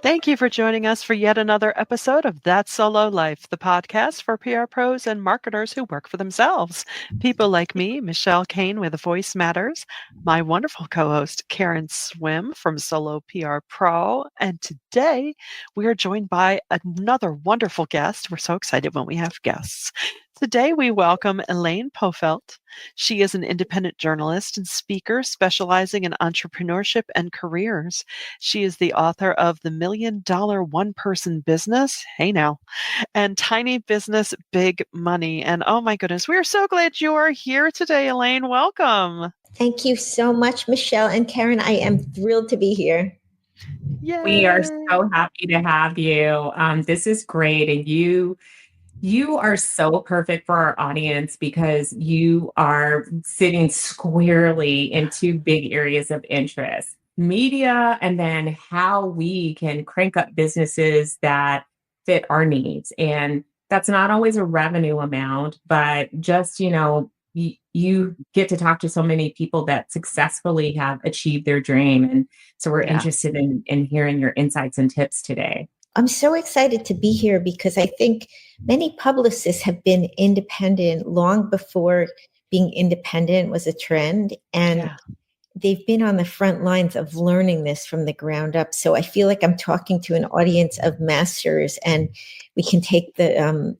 Thank you for joining us for yet another episode of That Solo Life, the podcast for PR pros and marketers who work for themselves. People like me, Michelle Kane with Voice Matters, my wonderful co-host Karen Swim from Solo PR Pro, and today we are joined by another wonderful guest. We're so excited when we have guests. Today we welcome Elaine Pofelt. She is an independent journalist and speaker specializing in entrepreneurship and careers. She is the author of The $1 Million One Person Business. Hey now. And Tiny Business, Big Money. And oh my goodness, we are so glad you are here today, Elaine. Welcome. Thank you so much, Michelle and Karen. I am thrilled to be here. Yay. We are so happy to have you. This is great. And you are so perfect for our audience because you are sitting squarely in two big areas of interest: media, and then how we can crank up businesses that fit our needs. And that's not always a revenue amount, but just, you get to talk to so many people that successfully have achieved their dream. And so we're interested in hearing your insights and tips today. I'm so excited to be here because I think many publicists have been independent long before being independent was a trend. And they've been on the front lines of learning this from the ground up. So I feel like I'm talking to an audience of masters, and we can take the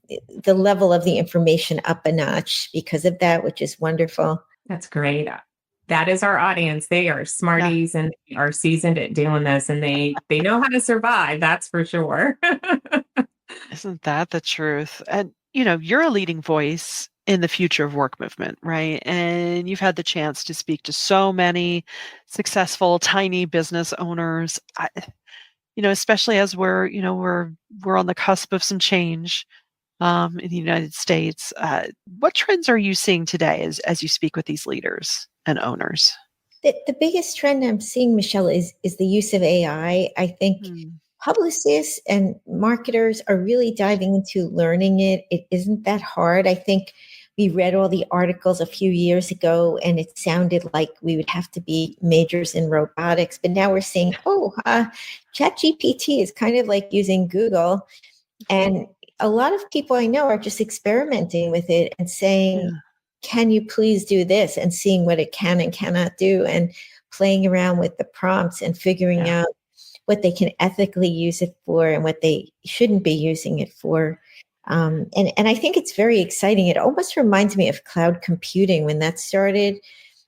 level of the information up a notch because of that, which is wonderful. That's great. That is our audience. They are smarties and are seasoned at doing this, and they know how to survive. That's for sure. Isn't that the truth? And, you're a leading voice in the future of work movement, right? And you've had the chance to speak to so many successful tiny business owners, especially as we're on the cusp of some change in the United States. What trends are you seeing today as you speak with these leaders and owners? The biggest trend I'm seeing, Michelle, is the use of AI. I think publicists and marketers are really diving into learning it. It isn't that hard. I think we read all the articles a few years ago, and it sounded like we would have to be majors in robotics. But now we're saying, ChatGPT is kind of like using Google. And a lot of people I know are just experimenting with it and saying, can you please do this? And seeing what it can and cannot do, and playing around with the prompts and figuring out what they can ethically use it for and what they shouldn't be using it for. And I think it's very exciting. It almost reminds me of cloud computing when that started,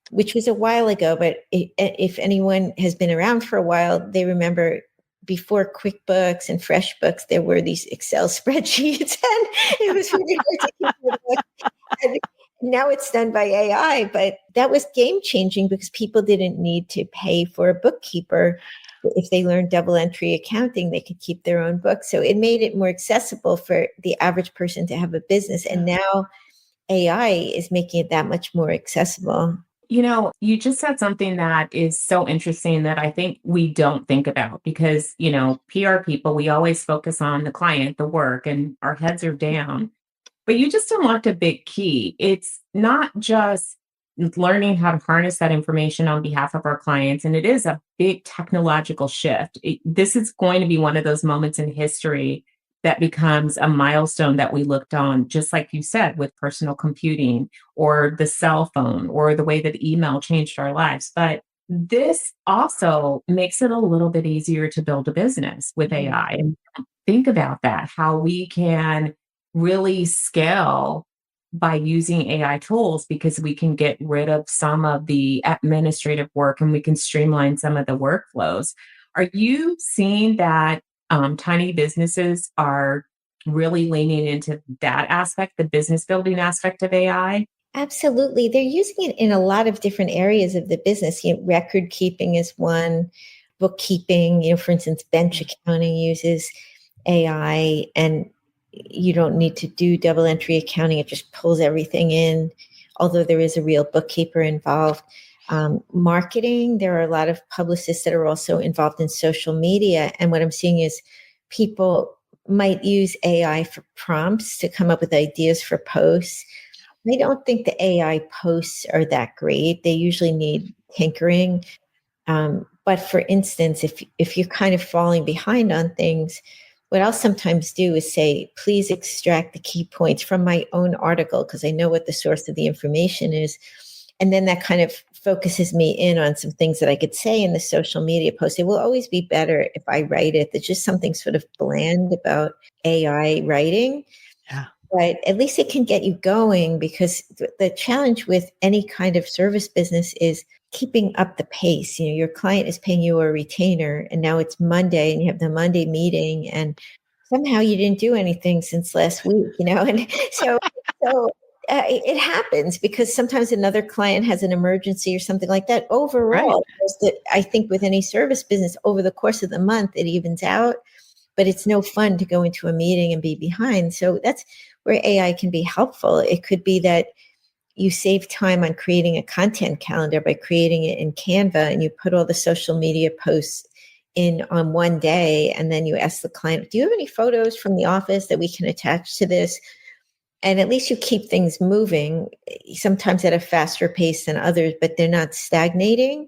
which was a while ago. But if anyone has been around for a while, they remember before QuickBooks and FreshBooks, there were these Excel spreadsheets, and it was really hard to keep it. Now it's done by AI, but that was game changing because people didn't need to pay for a bookkeeper. If they learned double entry accounting, they could keep their own books. So it made it more accessible for the average person to have a business. And now AI is making it that much more accessible. You just said something that is so interesting that I think we don't think about because, PR people, we always focus on the client, the work, and our heads are down. But you just unlocked a big key. It's not just learning how to harness that information on behalf of our clients. And it is a big technological shift. This is going to be one of those moments in history that becomes a milestone that we looked on, just like you said, with personal computing or the cell phone or the way that email changed our lives. But this also makes it a little bit easier to build a business with AI. And think about that, how we can really scale by using AI tools because we can get rid of some of the administrative work and we can streamline some of the workflows. Are you seeing that tiny businesses are really leaning into that aspect, the business building aspect of AI? Absolutely. They're using it in a lot of different areas of the business. Record keeping is one, bookkeeping, for instance, bench accounting uses AI, and you don't need to do double entry accounting. It just pulls everything in, although there is a real bookkeeper involved. Marketing, there are a lot of publicists that are also involved in social media. And what I'm seeing is people might use AI for prompts to come up with ideas for posts. I don't think the AI posts are that great. They usually need tinkering. But for instance, if you're kind of falling behind on things, what I'll sometimes do is say, please extract the key points from my own article, because I know what the source of the information is. And then that kind of focuses me in on some things that I could say in the social media post. It will always be better if I write it. There's just something sort of bland about AI writing. Yeah. But at least it can get you going, because the challenge with any kind of service business is keeping up the pace. Your client is paying you a retainer, and now it's Monday and you have the Monday meeting, and somehow you didn't do anything since last week, and it happens because sometimes another client has an emergency or something like that. Right. Overall, I think with any service business, over the course of the month, it evens out, but it's no fun to go into a meeting and be behind. So that's where AI can be helpful. It could be that you save time on creating a content calendar by creating it in Canva, and you put all the social media posts in on one day. And then you ask the client, do you have any photos from the office that we can attach to this? And at least you keep things moving, sometimes at a faster pace than others, but they're not stagnating.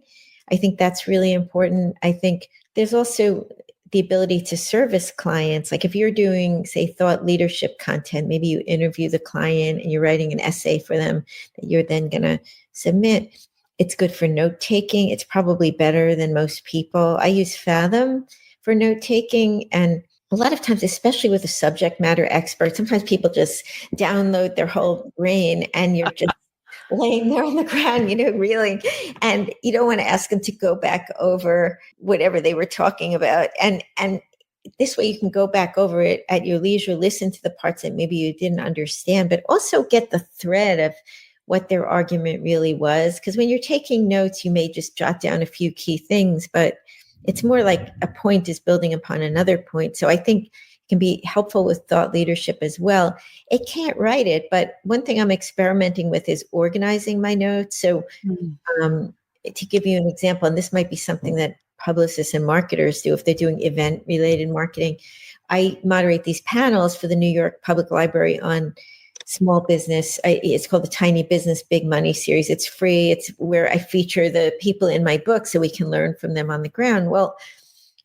I think that's really important. I think there's also the ability to service clients. Like if you're doing, say, thought leadership content, maybe you interview the client and you're writing an essay for them that you're then going to submit. It's good for note taking. It's probably better than most people. I use Fathom for note taking, and a lot of times, especially with a subject matter expert, sometimes people just download their whole brain and you're just laying there on the ground, reeling, and you don't want to ask them to go back over whatever they were talking about. And this way you can go back over it at your leisure, listen to the parts that maybe you didn't understand, but also get the thread of what their argument really was. Because when you're taking notes, you may just jot down a few key things, but it's more like a point is building upon another point. So I think it can be helpful with thought leadership as well. It can't write it, but one thing I'm experimenting with is organizing my notes. So to give you an example, and this might be something that publicists and marketers do if they're doing event-related marketing, I moderate these panels for the New York Public Library on small business. It's called the Tiny Business Big Money series. It's free. It's where I feature the people in my book so we can learn from them on the ground. Well,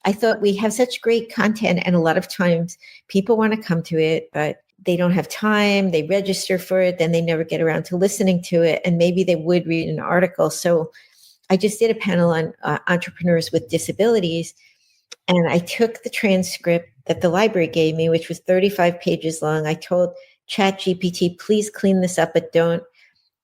I thought we have such great content, and a lot of times people want to come to it, but they don't have time. They register for it, then they never get around to listening to it, and maybe they would read an article. So I just did a panel on entrepreneurs with disabilities, and I took the transcript that the library gave me, which was 35 pages long. I told ChatGPT, please clean this up, but don't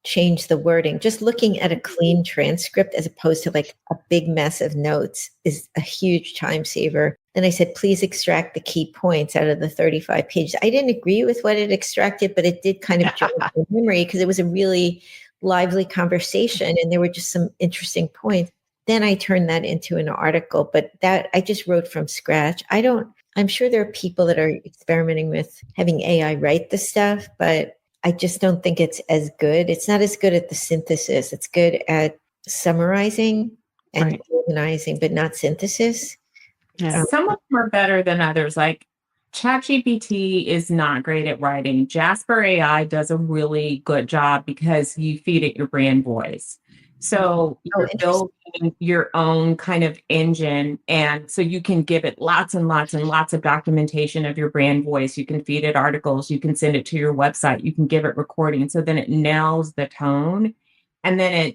change the wording. Just looking at a clean transcript as opposed to like a big mess of notes is a huge time saver. Then I said, please extract the key points out of the 35 pages. I didn't agree with what it extracted, but it did kind of jog my memory because it was a really lively conversation and there were just some interesting points. Then I turned that into an article, but that I just wrote from scratch. I'm sure there are people that are experimenting with having AI write the stuff, but I just don't think it's as good. It's not as good at the synthesis. It's good at summarizing and organizing, but not synthesis. Yeah. Some of them are better than others. Like ChatGPT is not great at writing. Jasper AI does a really good job because you feed it your brand voice. So you're building your own kind of engine. And so you can give it lots and lots and lots of documentation of your brand voice. You can feed it articles. You can send it to your website. You can give it recording. So then it nails the tone. And then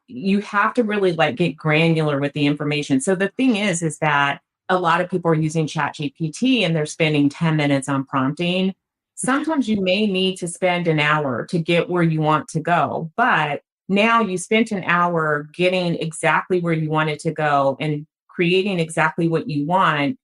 you have to really like get granular with the information. So the thing is that a lot of people are using ChatGPT and they're spending 10 minutes on prompting. Sometimes you may need to spend an hour to get where you want to go, but now you spent an hour getting exactly where you wanted to go and creating exactly what you want.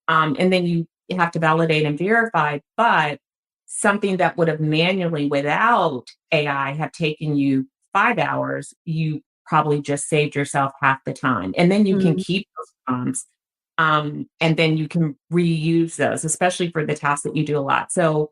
And then you have to validate and verify, but something that would have manually without AI have taken you 5 hours, you probably just saved yourself half the time. And then you can keep those prompts. And then you can reuse those, especially for the tasks that you do a lot. So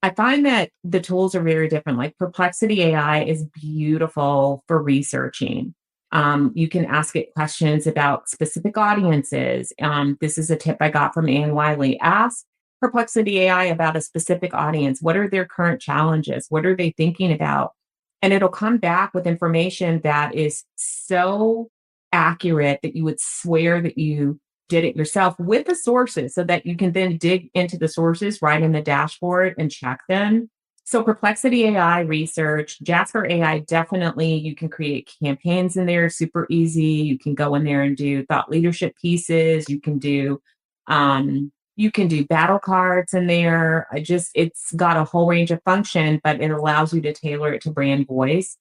I find that the tools are very different. Like Perplexity AI is beautiful for researching. You can ask it questions about specific audiences. This is a tip I got from Ann Wiley. Ask Perplexity AI about a specific audience. What are their current challenges? What are they thinking about? And it'll come back with information that is so accurate that you would swear that you did it yourself with the sources so that you can then dig into the sources right in the dashboard and check them. So Perplexity AI research, Jasper AI, definitely you can create campaigns in there, super easy. You can go in there and do thought leadership pieces. You can do battle cards in there. It's got a whole range of function, but it allows you to tailor it to brand voice.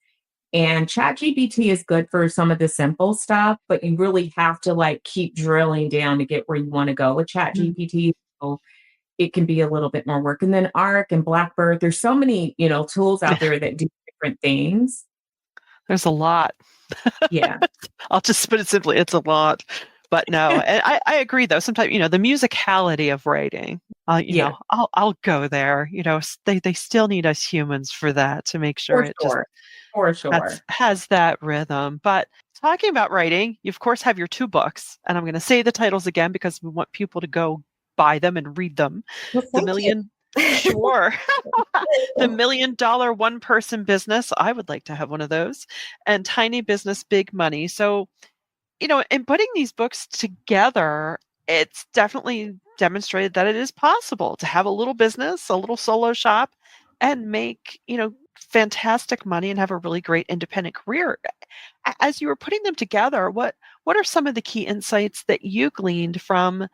And ChatGPT is good for some of the simple stuff, but you really have to like keep drilling down to get where you want to go with ChatGPT. So it can be a little bit more work. And then Arc and Blackbird, there's so many, tools out there that do different things. There's a lot. Yeah. I'll just put it simply, it's a lot. But no, and I agree though. Sometimes, the musicality of writing, Yeah. I'll go there. They still need us humans for that to make sure For it just sure. For sure. has that rhythm. But talking about writing, you of course have your 2 books, and I'm going to say the titles again because we want people to go buy them and read them. Well, The thank you. Million Sure. The $1 million One Person Business. I would like to have one of those. And Tiny Business Big Money. So, in putting these books together, it's definitely demonstrated that it is possible to have a little business, a little solo shop, and make, fantastic money and have a really great independent career. As you were putting them together, what are some of the key insights that you gleaned from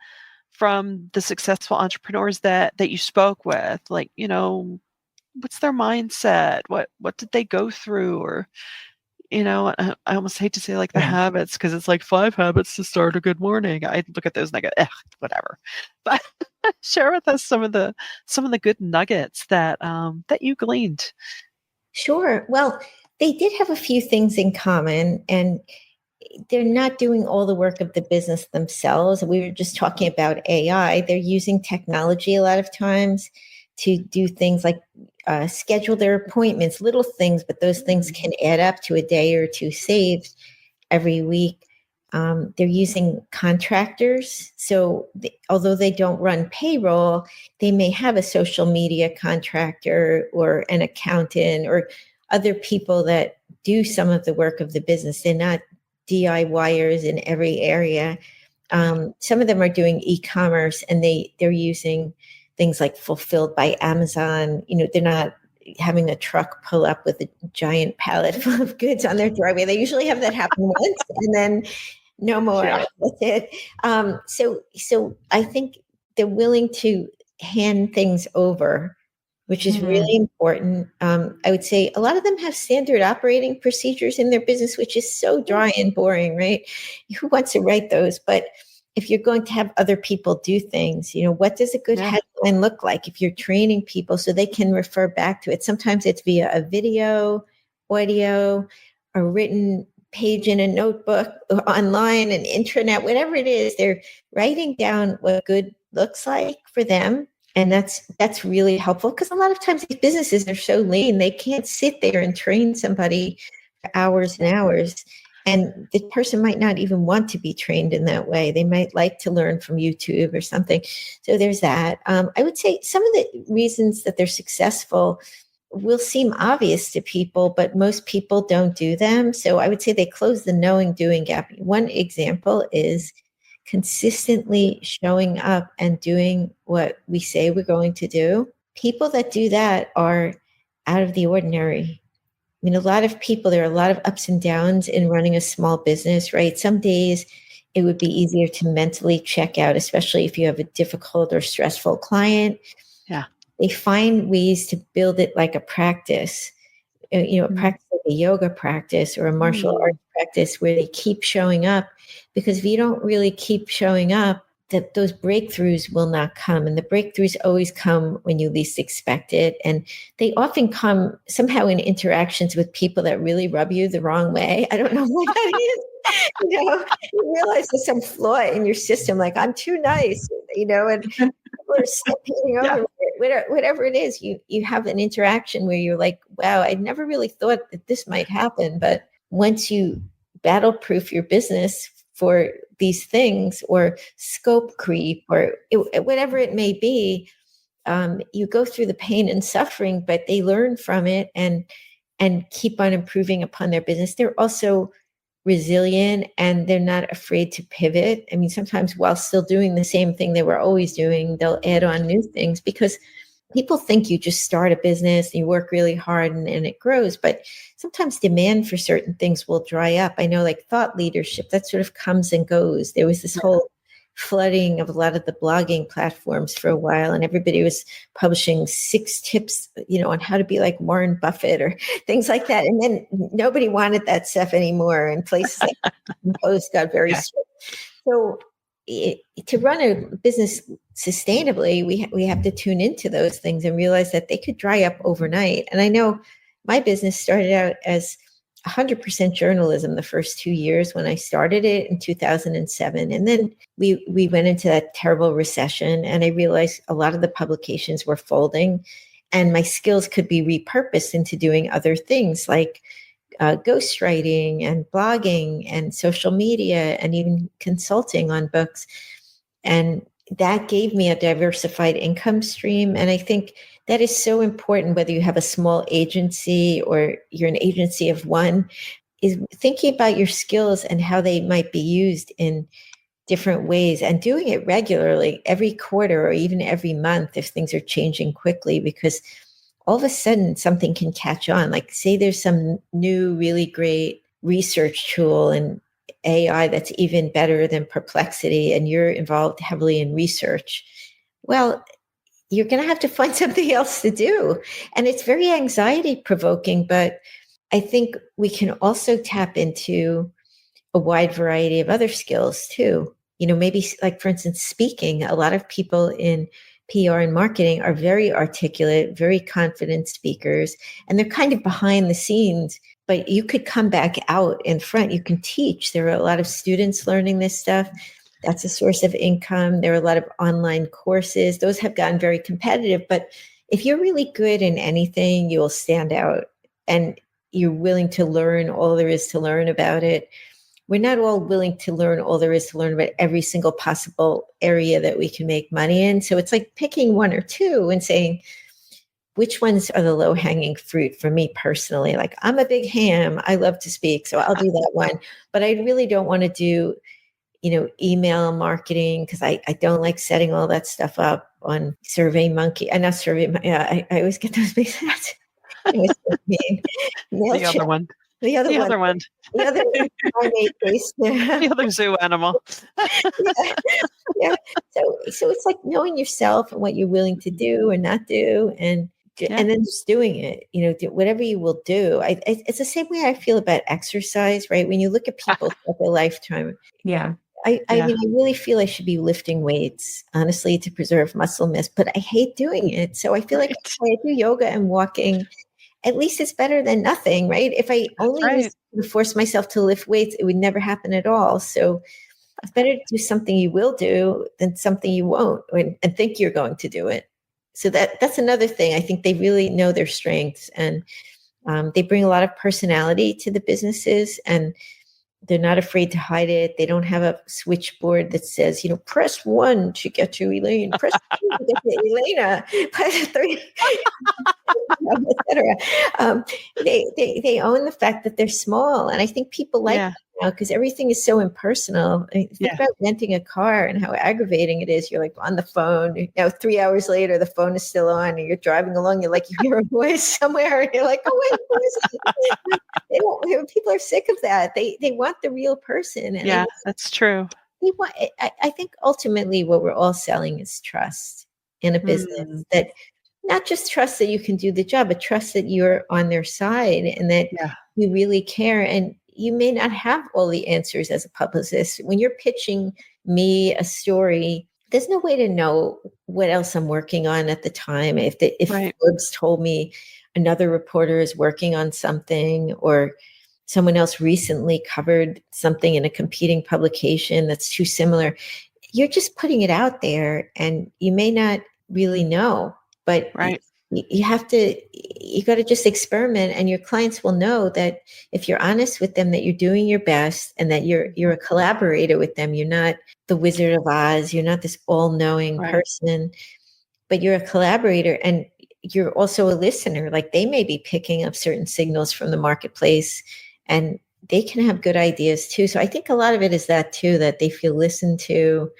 the successful entrepreneurs that you spoke with? Like, what's their mindset? What did they go through? Or, I almost hate to say like the Yeah. habits because it's like 5 habits to start a good morning. I look at those and I go, whatever. But share with us some of the good nuggets that you gleaned. Sure. Well, they did have a few things in common, and they're not doing all the work of the business themselves. We were just talking about AI. They're using technology a lot of times to do things like schedule their appointments, little things, but those things can add up to a day or 2 saved every week. They're using contractors. So although they don't run payroll, they may have a social media contractor or an accountant or other people that do some of the work of the business. They're not DIYers in every area. Some of them are doing e-commerce, and they're using things like Fulfilled by Amazon. They're not having a truck pull up with a giant pallet full of goods on their driveway. They usually have that happen once and then no more. Yeah. That's it. So I think they're willing to hand things over, which is really important. I would say a lot of them have standard operating procedures in their business, which is so dry and boring, right? Who wants to write those? But if you're going to have other people do things, what does a good headline look like if you're training people so they can refer back to it? Sometimes it's via a video, audio, a written page in a notebook, or online, an intranet, whatever it is, they're writing down what good looks like for them. And that's really helpful because a lot of times these businesses are so lean, they can't sit there and train somebody for hours and hours. And the person might not even want to be trained in that way. They might like to learn from YouTube or something. So there's that. I would say some of the reasons that they're successful will seem obvious to people, but most people don't do them. So I would say they close the knowing doing gap. One example is consistently showing up and doing what we say we're going to do. People that do that are out of the ordinary. I mean, a lot of people, there are a lot of ups and downs in running a small business, right? Some days it would be easier to mentally check out, especially if you have a difficult or stressful client. Yeah. They find ways to build it like a practice, a practice like a yoga practice or a martial arts practice where they keep showing up. Because if you don't really keep showing up, that those breakthroughs will not come. And the breakthroughs always come when you least expect it. And they often come somehow in interactions with people that really rub you the wrong way. I don't know what that is. You realize there's some flaw in your system, like I'm too nice, and people are stepping over it. Whatever it is, you have an interaction where you're like, wow, I never really thought that this might happen. But once you battle proof your business for these things or scope creep or whatever it may be, you go through the pain and suffering, but they learn from it and keep on improving upon their business. They're also resilient and they're not afraid to pivot. I mean, sometimes while still doing the same thing they were always doing, they'll add on new things because people think you just start a business and you work really hard and it grows, but sometimes demand for certain things will dry up. I know like thought leadership, that sort of comes and goes. There was this whole flooding of a lot of the blogging platforms for a while, and everybody was publishing 6 tips, on how to be like Warren Buffett or things like that. And then nobody wanted that stuff anymore. And places like Post got very strict. So to run a business sustainably, we have to tune into those things and realize that they could dry up overnight. And I know my business started out as 100% journalism the first 2 years when I started it in 2007. And then we went into that terrible recession, and I realized a lot of the publications were folding, and my skills could be repurposed into doing other things like ghostwriting and blogging and social media and even consulting on books. And that gave me a diversified income stream. And I think that is so important, whether you have a small agency or you're an agency of one, is thinking about your skills and how they might be used in different ways and doing it regularly every quarter or even every month if things are changing quickly, because all of a sudden something can catch on. Like say there's some new really great research tool and AI that's even better than Perplexity, and you're involved heavily in research. Well, you're going to have to find something else to do. And it's very anxiety provoking, but I think we can also tap into a wide variety of other skills too. Maybe like, for instance, speaking. A lot of people in PR and marketing are very articulate, very confident speakers, and they're kind of behind the scenes, but you could come back out in front. You can teach. There are a lot of students learning this stuff. That's a source of income. There are a lot of online courses. Those have gotten very competitive, but if you're really good in anything, you will stand out and you're willing to learn all there is to learn about it. We're not all willing to learn all there is to learn about every single possible area that we can make money in. So it's like picking one or two and saying, which ones are the low-hanging fruit for me personally? Like, I'm a big ham. I love to speak, so I'll do that one. But I really don't want to do, email marketing because I don't like setting all that stuff up on SurveyMonkey. And not Survey. Yeah, I always get those mixed up. The other one. The other one. The other primate-based. The other zoo animal. Yeah. So it's like knowing yourself and what you're willing to do or not do, and then just doing it. Whatever you will do. It's the same way I feel about exercise, right? When you look at people throughout their lifetime. Yeah. I mean, I really feel I should be lifting weights, honestly, to preserve muscle mass, but I hate doing it. So I feel like if I do yoga and walking, at least it's better than nothing, right? If I only force myself to lift weights, it would never happen at all. So it's better to do something you will do than something you won't and think you're going to do it. So that's another thing. I think they really know their strengths, and they bring a lot of personality to the businesses, and they're not afraid to hide it. They don't have a switchboard that says, press 1 to get to Elaine, press 2 to get to Elena, press 3, etc. They own the fact that they're small. And I think people like that now because everything is so impersonal. Think about renting a car and how aggravating it is. You're like on the phone, 3 hours later, the phone is still on and you're driving along. You're like, you hear a voice somewhere and you're like, oh, wait, who is it? People are sick of that. They want the real person. And that's true. I think ultimately what we're all selling is trust in a business, that not just trust that you can do the job, but trust that you're on their side and that you really care. And you may not have all the answers as a publicist. When you're pitching me a story, there's no way to know what else I'm working on at the time. If Forbes told me another reporter is working on something, or someone else recently covered something in a competing publication that's too similar, you're just putting it out there and you may not really know, but you got to just experiment, and your clients will know that if you're honest with them, that you're doing your best and that you're a collaborator with them. You're not the Wizard of Oz. You're not this all-knowing person, but you're a collaborator, and you're also a listener. Like they may be picking up certain signals from the marketplace, and they can have good ideas too. So I think a lot of it is that too, that they feel listened to.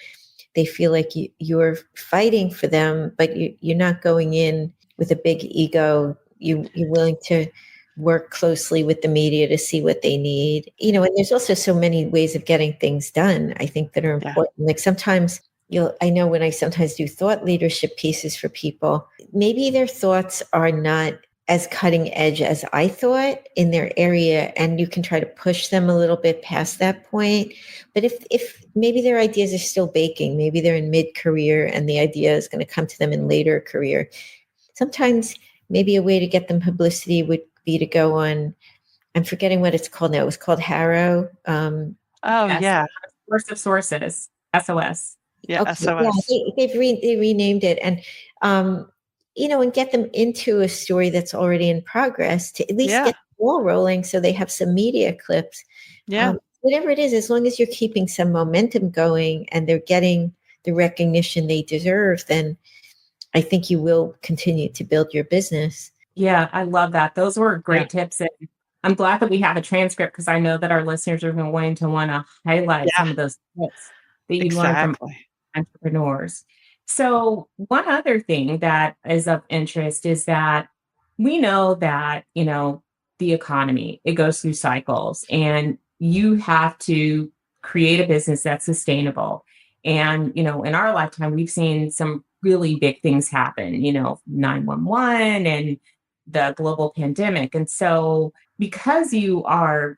They feel like you're fighting for them, but you're not going in with a big ego. You're willing to work closely with the media to see what they need. And there's also so many ways of getting things done, I think, that are important. Like sometimes I know when I sometimes do thought leadership pieces for people, maybe their thoughts are not as cutting edge as I thought in their area, and you can try to push them a little bit past that point. But if maybe their ideas are still baking, maybe they're in mid-career and the idea is going to come to them in later career. Sometimes maybe a way to get them publicity would be to go on, I'm forgetting what it's called now. It was called Harrow. Yeah. Source of Sources, SOS. Yeah, Okay, SOS. yeah, they renamed it, and and get them into a story that's already in progress to at least get the ball rolling, so they have some media clips. Yeah. Whatever it is, as long as you're keeping some momentum going and they're getting the recognition they deserve, then I think you will continue to build your business. Yeah, I love that. Those were great tips. And I'm glad that we have a transcript, because I know that our listeners are going to want to highlight some of those tips that you learned from entrepreneurs. So one other thing that is of interest is that we know that, the economy, it goes through cycles, and you have to create a business that's sustainable. And, in our lifetime, we've seen some really big things happen, 911 and the global pandemic. And so because you are,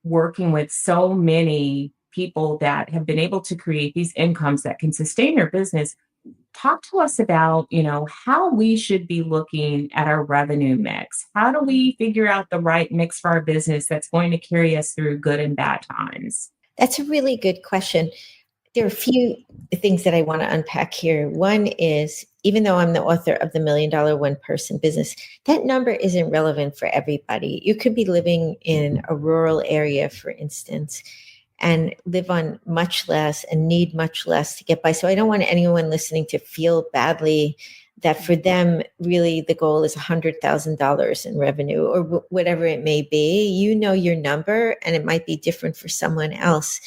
working with so many people that have been able to create these incomes that can sustain your business, talk to us about, how we should be looking at our revenue mix. How do we figure out the right mix for our business that's going to carry us through good and bad times? That's a really good question. There are a few things that I want to unpack here. One is, even though I'm the author of the $1 Million One Person Business, that number isn't relevant for everybody. You could be living in a rural area, for instance, and live on much less and need much less to get by. So I don't want anyone listening to feel badly that for them, really the goal is $100,000 in revenue or whatever it may be. You know your number, and it might be different for someone else.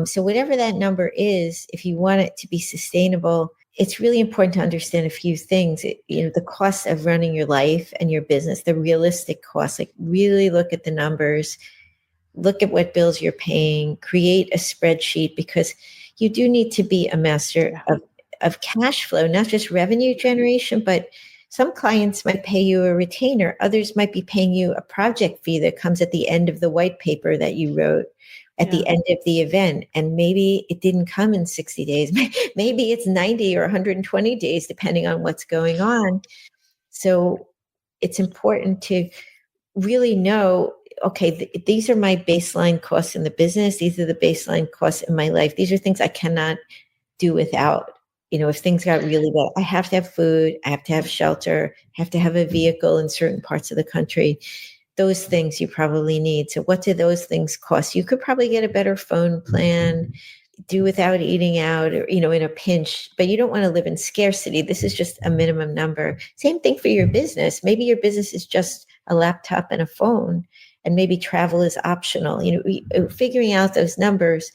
So whatever that number is, if you want it to be sustainable, it's really important to understand a few things. The cost of running your life and your business, the realistic cost, like really look at the numbers, look at what bills you're paying, create a spreadsheet, because you do need to be a master of cash flow, not just revenue generation, but some clients might pay you a retainer. Others might be paying you a project fee that comes at the end of the white paper that you wrote at the end of the event. And maybe it didn't come in 60 days. Maybe it's 90 or 120 days, depending on what's going on. So it's important to really know, okay, these are my baseline costs in the business. These are the baseline costs in my life. These are things I cannot do without. If things got really bad, I have to have food, I have to have shelter, I have to have a vehicle in certain parts of the country. Those things you probably need. So what do those things cost? You could probably get a better phone plan, do without eating out, or, in a pinch, but you don't want to live in scarcity. This is just a minimum number. Same thing for your business. Maybe your business is just a laptop and a phone, and maybe travel is optional. Figuring out those numbers.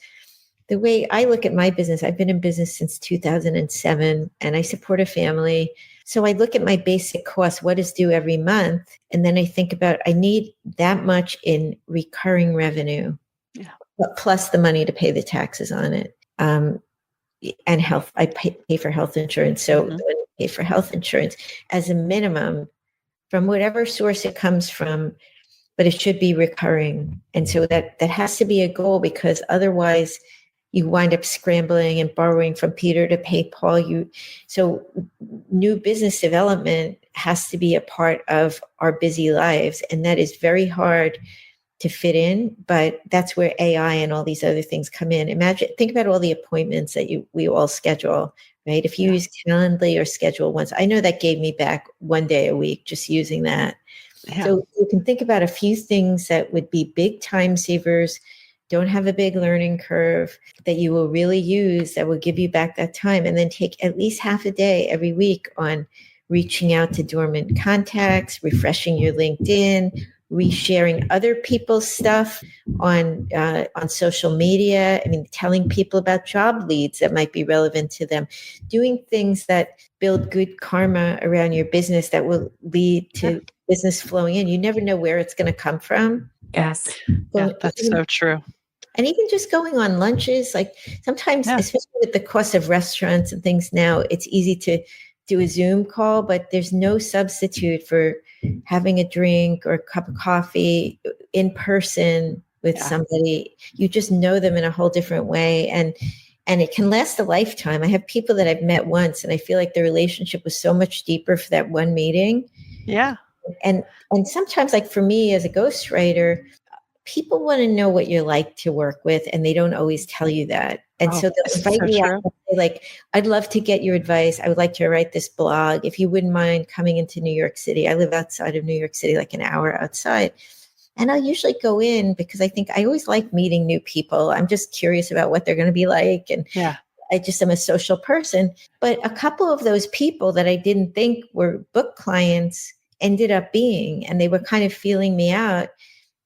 The way I look at my business, I've been in business since 2007, and I support a family. So I look at my basic costs, what is due every month, and then I think about, I need that much in recurring revenue, plus the money to pay the taxes on it, and health. I pay for health insurance, so I pay for health insurance as a minimum from whatever source it comes from, but it should be recurring. And so that has to be a goal, because otherwise you wind up scrambling and borrowing from Peter to pay Paul. So new business development has to be a part of our busy lives. And that is very hard to fit in, but that's where AI and all these other things come in. Think about all the appointments that we all schedule, right? If you use Calendly or schedule once, I know that gave me back one day a week just using that. So you can think about a few things that would be big time savers, don't have a big learning curve, that you will really use, that will give you back that time. And then take at least half a day every week on reaching out to dormant contacts, refreshing your LinkedIn, resharing other people's stuff on social media. I mean, telling people about job leads that might be relevant to them, doing things that build good karma around your business that will lead to business flowing in. You never know where it's going to come from. Yes. Yeah, So, that's so true. and even just going on lunches, like sometimes, especially with the cost of restaurants and things now, it's easy to do a Zoom call, but there's no substitute for having a drink or a cup of coffee in person with somebody. You just know them in a whole different way. And it can last a lifetime. I have people that I've met once, and I feel like the relationship was so much deeper for that one meeting. Yeah. And sometimes, like for me as a ghostwriter, people want to know what you're like to work with, and they don't always tell you that. And so they'll invite me out and say, like, I'd love to get your advice. I would like to write this blog. If you wouldn't mind coming into New York City. I live outside of New York City, like an hour outside. And I'll usually go in because I think I always like meeting new people. I'm just curious about what they're going to be like. And I just am a social person. But a couple of those people that I didn't think were book clients ended up being, and they were kind of feeling me out.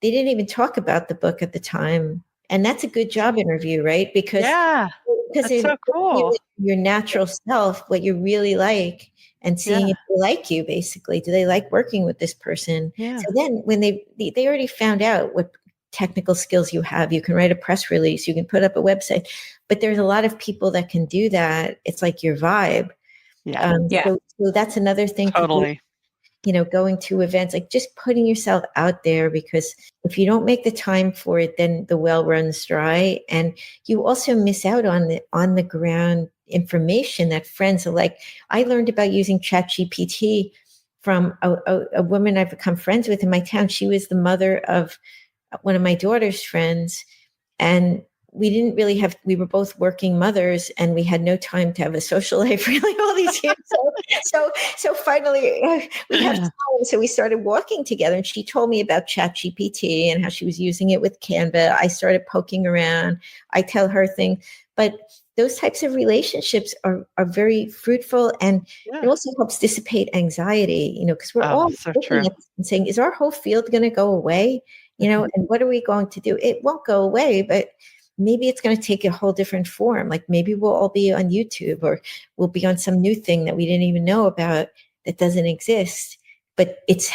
They didn't even talk about the book at the time. And that's a good job interview, right? Because that's so cool. Your natural self, what you really like, and seeing if they like you, basically. Do they like working with this person? Yeah. So then when they already found out what technical skills you have, you can write a press release, you can put up a website, but there's a lot of people that can do that. It's like your vibe. So that's another thing to do. Going to events, like just putting yourself out there, because if you don't make the time for it, then the well runs dry. And you also miss out on the on the ground information that friends are like. I learned about using ChatGPT from a woman I've become friends with in my town. She was the mother of one of my daughter's friends. And we were both working mothers, and we had no time to have a social life really all these years. So finally we have time. So we started walking together, and she told me about ChatGPT and how she was using it with Canva. I started poking around. I tell her things, but those types of relationships are very fruitful, and it also helps dissipate anxiety, because we're all looking at this and saying, is our whole field going to go away? And what are we going to do? It won't go away, but maybe it's going to take a whole different form. Like maybe we'll all be on YouTube, or we'll be on some new thing that we didn't even know about that doesn't exist. But it's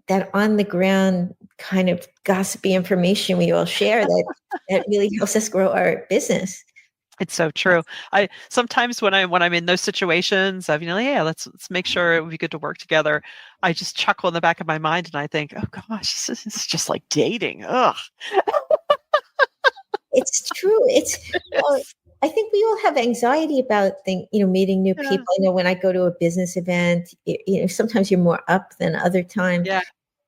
that on the ground kind of gossipy information we all share that really helps us grow our business. It's so true. I sometimes when I'm in those situations of, let's make sure it would be good to work together, I just chuckle in the back of my mind and I think, oh gosh, this is just like dating. Ugh. It's true. I think we all have anxiety about meeting new people. I know when I go to a business event, sometimes you're more up than other times. Yeah.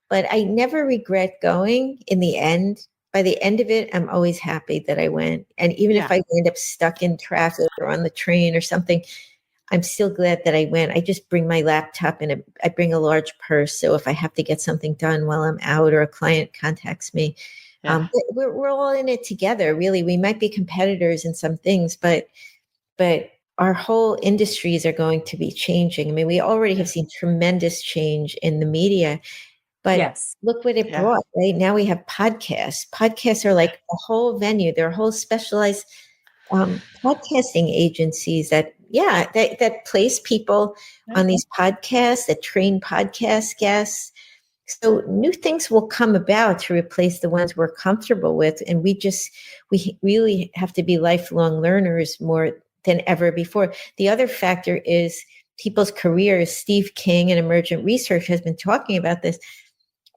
But I never regret going in the end. By the end of it, I'm always happy that I went. And even if I end up stuck in traffic or on the train or something, I'm still glad that I went. I just bring my laptop and I bring a large purse. So if I have to get something done while I'm out or a client contacts me, we're all in it together. Really, we might be competitors in some things, but our whole industries are going to be changing. I mean, we already have seen tremendous change in the media. But look what it brought, right? Now we have podcasts. Podcasts are like a whole venue. They're whole specialized podcasting agencies that place people on these podcasts, that train podcast guests. So new things will come about to replace the ones we're comfortable with. And we really have to be lifelong learners more than ever before. The other factor is people's careers. Steve King in Emergent Research has been talking about this.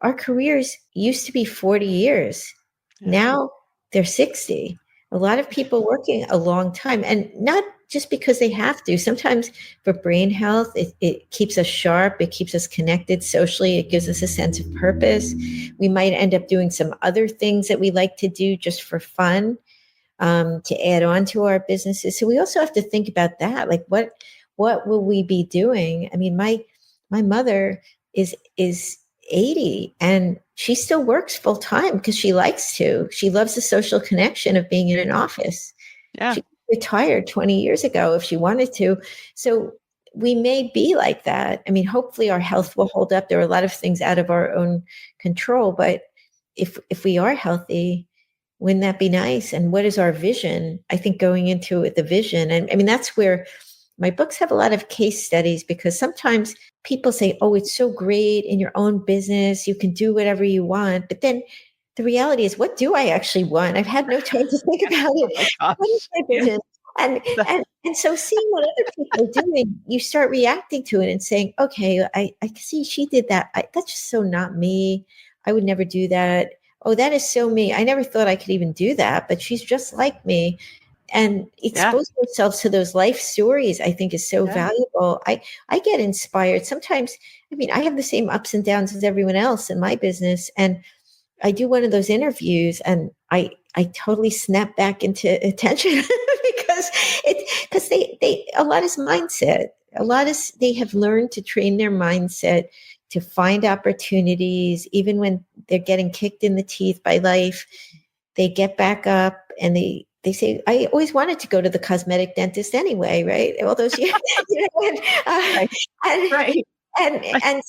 Our careers used to be 40 years. Now they're 60. A lot of people working a long time, and not just because they have to. Sometimes for brain health, it keeps us sharp. It keeps us connected socially. It gives us a sense of purpose. We might end up doing some other things that we like to do just for fun, to add on to our businesses. So we also have to think about that. Like what will we be doing? I mean, my mother is 80 and she still works full time because she likes to. She loves the social connection of being in an office. She retired 20 years ago if she wanted to. So we may be like that. I mean, hopefully our health will hold up. There are a lot of things out of our own control, but if we are healthy, wouldn't that be nice? And what is our vision? I think going into it, the vision, and I mean, that's where my books have a lot of case studies, because sometimes people say, oh, it's so great in your own business, you can do whatever you want. But then the reality is, what do I actually want? I've had no time to think about Oh my it. What is gosh. my Yeah. vision? And and so seeing what other people are doing, you start reacting to it and saying, okay, I see she did that. That's just so not me. I would never do that. Oh, that is so me. I never thought I could even do that, but she's just like me. And Yeah. exposing ourselves to those life stories, I think, is so Yeah. valuable. I get inspired. Sometimes, I mean, I have the same ups and downs as everyone else in my business. And I do one of those interviews and I totally snap back into attention because they a lot is mindset. A lot is they have learned to train their mindset to find opportunities, even when they're getting kicked in the teeth by life. They get back up and they say, I always wanted to go to the cosmetic dentist anyway, right? All those years, Right. and, Right. and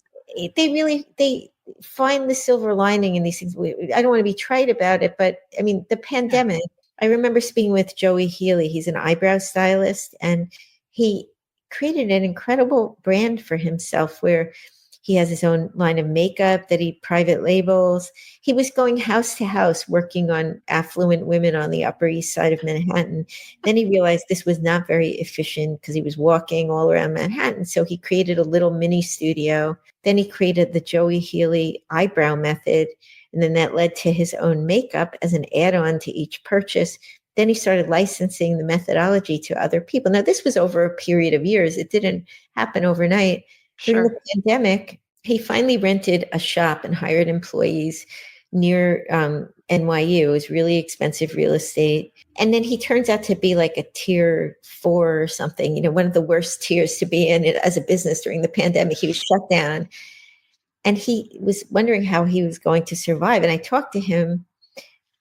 they find the silver lining in these things. I don't want to be trite about it, but I mean, the pandemic, I remember speaking with Joey Healy. He's an eyebrow stylist, and he created an incredible brand for himself where he has his own line of makeup that he private labels. He was going house to house working on affluent women on the Upper East Side of Manhattan. Then he realized this was not very efficient because he was walking all around Manhattan. So he created a little mini studio. Then he created the Joey Healy eyebrow method. And then that led to his own makeup as an add-on to each purchase. Then he started licensing the methodology to other people. Now, this was over a period of years. It didn't happen overnight. During the pandemic, he finally rented a shop and hired employees near NYU. It was really expensive real estate. And then he turns out to be like a tier 4 or something, one of the worst tiers to be in as a business during the pandemic. He was shut down. And he was wondering how he was going to survive. And I talked to him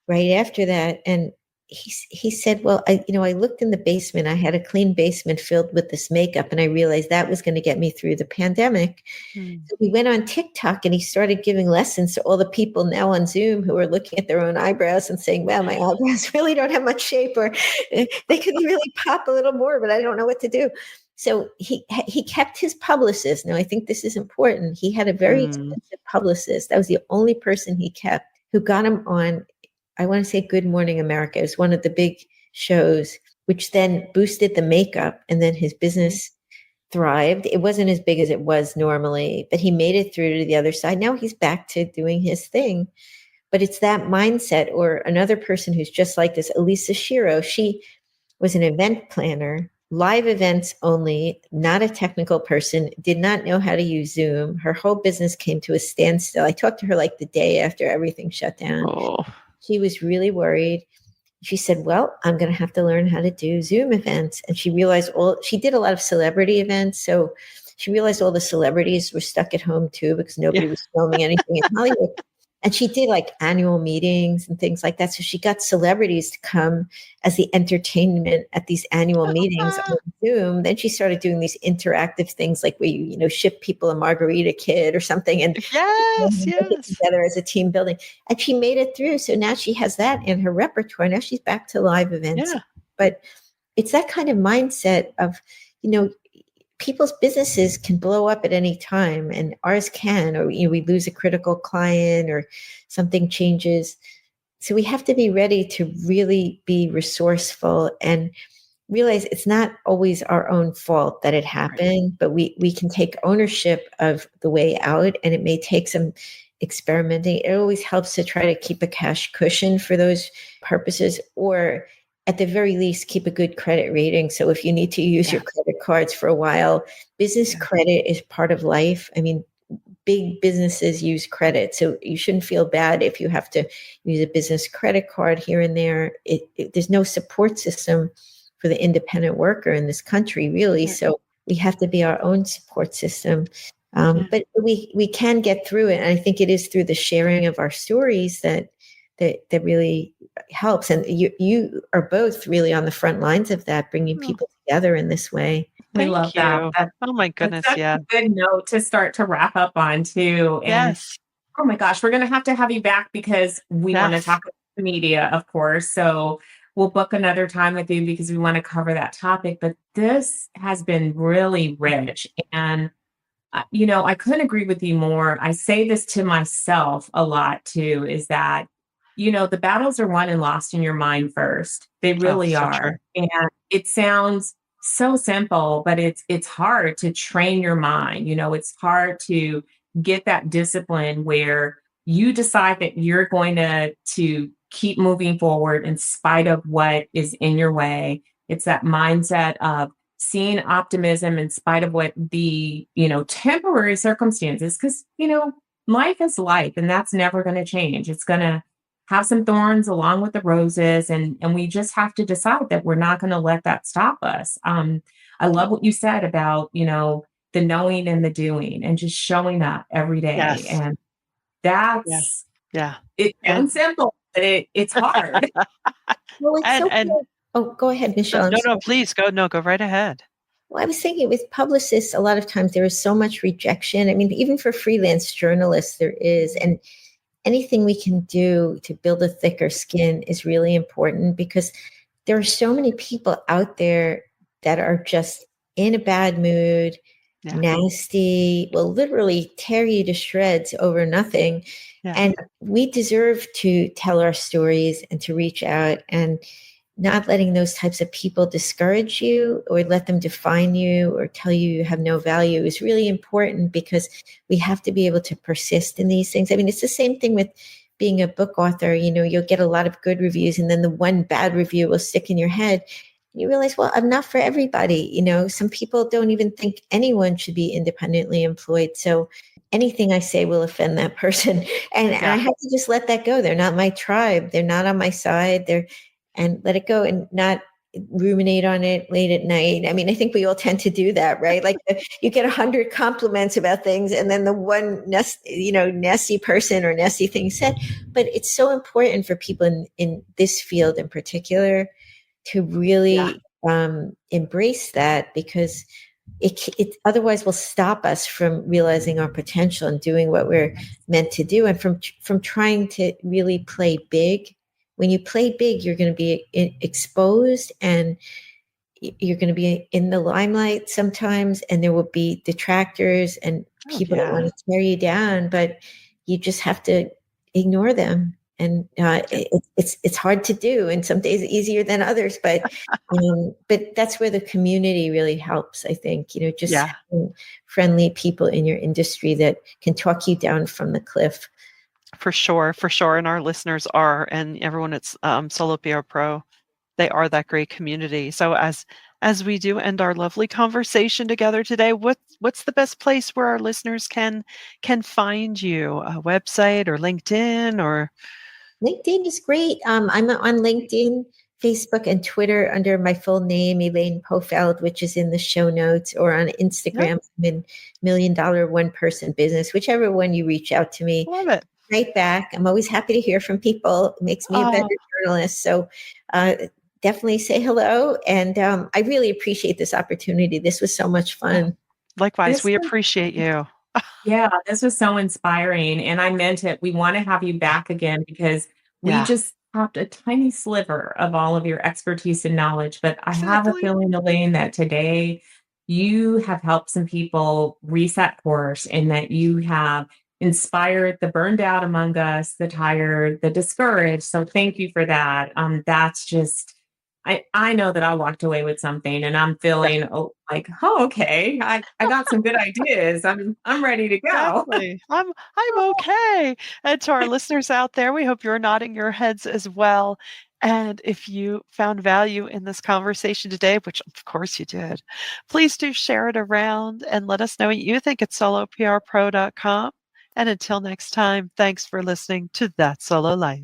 right after that. And he said, well, I looked in the basement. I had a clean basement filled with this makeup, and I realized that was going to get me through the pandemic. So we went on TikTok and he started giving lessons to all the people now on Zoom who are looking at their own eyebrows and saying, well, my eyebrows really don't have much shape, or they could really pop a little more, but I don't know what to do. So he kept his publicist. Now, I think this is important. He had a very expensive publicist. That was the only person he kept who got him on, I want to say, Good Morning America. It was one of the big shows, which then boosted the makeup, and then his business thrived. It wasn't as big as it was normally, but he made it through to the other side. Now he's back to doing his thing. But it's that mindset. Or another person who's just like this, Elisa Shiro. She was an event planner, live events only, not a technical person, did not know how to use Zoom. Her whole business came to a standstill. I talked to her like the day after everything shut down. Oh. She was really worried. She said, well, I'm going to have to learn how to do Zoom events. And she realized she did a lot of celebrity events. So she realized all the celebrities were stuck at home too, because nobody was filming anything in Hollywood. And she did like annual meetings and things like that. So she got celebrities to come as the entertainment at these annual meetings on Zoom. Then she started doing these interactive things like where you ship people a margarita kit or something, and Yes. together as a team building. And she made it through. So now she has that in her repertoire. Now she's back to live events. Yeah. But it's that kind of mindset of, people's businesses can blow up at any time, and ours can, or we lose a critical client or something changes. So we have to be ready to really be resourceful and realize it's not always our own fault that it happened, but we can take ownership of the way out, and it may take some experimenting. It always helps to try to keep a cash cushion for those purposes, or at the very least, keep a good credit rating. So if you need to use your credit cards for a while, business credit is part of life. I mean, big businesses use credit. So you shouldn't feel bad if you have to use a business credit card here and there. There's no support system for the independent worker in this country, really. So we have to be our own support system. But we can get through it. And I think it is through the sharing of our stories that really helps. And you are both really on the front lines of that, bringing people together in this way. I love Thank that. you. Oh my That's goodness, such yeah. a good note to start to wrap up on too. And Yes. oh my gosh, we're going to have you back because we want to Yes. talk about the media, of course. So we'll book another time with you because we want to cover that topic. But this has been really rich. And, I couldn't agree with you more. I say this to myself a lot too, is that, the battles are won and lost in your mind first. They Oh, really so true. are. And it sounds so simple, but it's hard to train your mind. It's hard to get that discipline where you decide that you're going to keep moving forward in spite of what is in your way. It's that mindset of seeing optimism in spite of what the temporary circumstances, because life is life and that's never going to change. It's going to have some thorns along with the roses, and we just have to decide that we're not going to let that stop us. I love what you said about the knowing and the doing and just showing up every day. Yes. And Yeah. that's Yeah. it And sounds simple, but it's hard. Well, it's so and good. Oh, go ahead, Michelle. I'm no, no, sorry. please go. No, go right ahead. Well, I was thinking with publicists, a lot of times there is so much rejection. I mean, even for freelance journalists, there is. And anything we can do to build a thicker skin is really important because there are so many people out there that are just in a bad mood, Yeah. nasty, will literally tear you to shreds over nothing. Yeah. And we deserve to tell our stories and to reach out, and not letting those types of people discourage you or let them define you or tell you you have no value is really important, because we have to be able to persist in these things. I mean, it's the same thing with being a book author. You'll get a lot of good reviews and then the one bad review will stick in your head. You realize, well, I'm not for everybody. Some people don't even think anyone should be independently employed. So anything I say will offend that person. And I Yeah. have to just let that go. They're not my tribe. They're not on my side. And let it go and not ruminate on it late at night. I mean, I think we all tend to do that, right? Like you get 100 compliments about things and then the one nasty person or nasty thing said. But it's so important for people in this field in particular to really embrace that, because it otherwise will stop us from realizing our potential and doing what we're meant to do, and from trying to really play big. When you play big, you're going to be exposed, and you're going to be in the limelight sometimes, and there will be detractors and Oh, people that yeah. want to tear you down, but you just have to ignore them. And it's hard to do, and some days easier than others. But that's where the community really helps. I think just Yeah. having friendly people in your industry that can talk you down from the cliff. For sure. For sure. And our listeners are, and everyone at Solo PR Pro, they are that great community. So as we do end our lovely conversation together today, what's the best place where our listeners can find you? A website or LinkedIn or? LinkedIn is great. I'm on LinkedIn, Facebook, and Twitter under my full name, Elaine Pofelt, which is in the show notes, or on Yep. Instagram, I'm in $1 Million One Person Business, whichever one you reach out to me. Love it. Right back. I'm always happy to hear from people. It makes me a better Oh, journalist. So definitely say hello. And I really appreciate this opportunity. This was so much fun. likewise, This we was appreciate you. Yeah, this was so inspiring, and I meant it. We want to have you back again because we Yeah, just tapped a tiny sliver of all of your expertise and knowledge. But I have a exactly. feeling, Elaine, that today you have helped some people reset course and that you have inspired the burned out among us, the tired, the discouraged. So thank you for that. That's just I know that I walked away with something and I'm Yeah, feeling like, oh, okay, I got some good ideas. I'm ready to go. exactly. I'm okay. And to our listeners out there, we hope you're nodding your heads as well. And if you found value in this conversation today, which of course you did, please do share it around and let us know what you think at soloprpro.com. And until next time, thanks for listening to That Solo Life.